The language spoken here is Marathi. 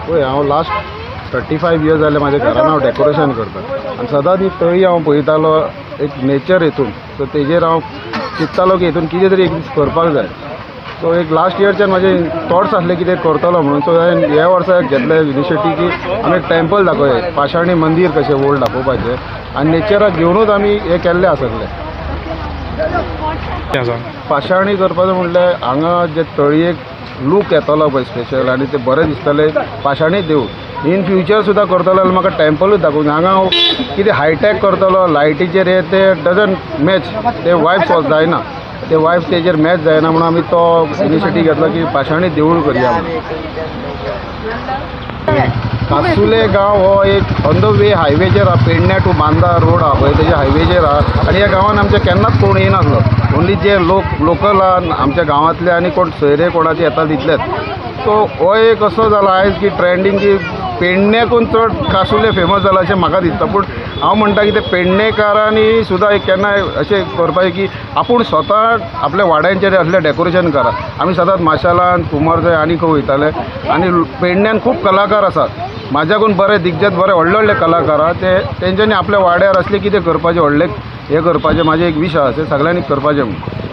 होय, हांव लास्ट 35 इयर्स जाले म्हाज्या घरान हांव डेकोरेशन करता आनी सदांच ही तळी हांव पळयतालो एक नेचर हितून. सो तेजेर हांव चिंततालो की हितून कितें तरी एक दीस करपाक जाय. सो एक लास्ट इयरच्यान म्हाजे थॉट्स आसले कितें करतलो म्हणून. सो हांवें ह्या वर्सा घेतले इनिशिएटीव की आमी एक टेंपल दाखोवया, पाशाणी मंदीर कशें ओल्ड दाखोवपाचें आनी नेचराक घेवनूच आमी हें केल्लें आसतलें. पाशाणी करपाचो म्हणल्यार हांगा जे तळयेक लूक येतलो पळय स्पेशल आनी ते बरें दिसतलें पाशाणी देवूळ. इन फ्युचर सुद्दां करतलो जाल्यार म्हाका टेंपलूच दाखोवंक हांगा हांव कितें हायटॅक करतलो लायटीचेर हे ते डजंट मॅच, ते वायब्स जायना, ते वायब्स तेजेर मॅच जायना म्हणून आमी तो इनिशिएटीव घेतलो की पाशाणी देवूळ करया म्हणून. कासुले गांव हो एक ऑन द वे हायवेचेर आहा, पेडण्या टू बांदा रोड आहा पळय तेजे हायवेचेर आहा आनी ह्या गांवांत आमच्या केन्नाच कोण येयनासलो. ओन्ली जे लोकल आहा आमच्या गांवांतले आनी कोण सोयरे कोणाचे येता तितलेच. सो हो एक असो जाला आयज की ट्रेंडींग की पेडण्याकून चड कासुले फेमस जाला अशें म्हाका दिसता. पूण हांव म्हणटा की ते पेडणेकारांनी सुद्दां एक केन्नाय अशें करपाचें की आपूण स्वता आपल्या वाड्यांचेर असलें डेकोरेशन करा. आमी सदांच माशेलान कुमारजय आनी खंय वयताले आनी पेडण्यान खूब कलाकार आसात, म्हाज्याकून बरे दिग्गज बरे व्हडले व्हडले कलाकार आहा, ते तेंच्यांनी आपल्या वाड्यार असले कितें करपाचें व्हडलें हें करपाचें म्हाजें एक विश आहा, सगळ्यांनी करपाचें म्हणून.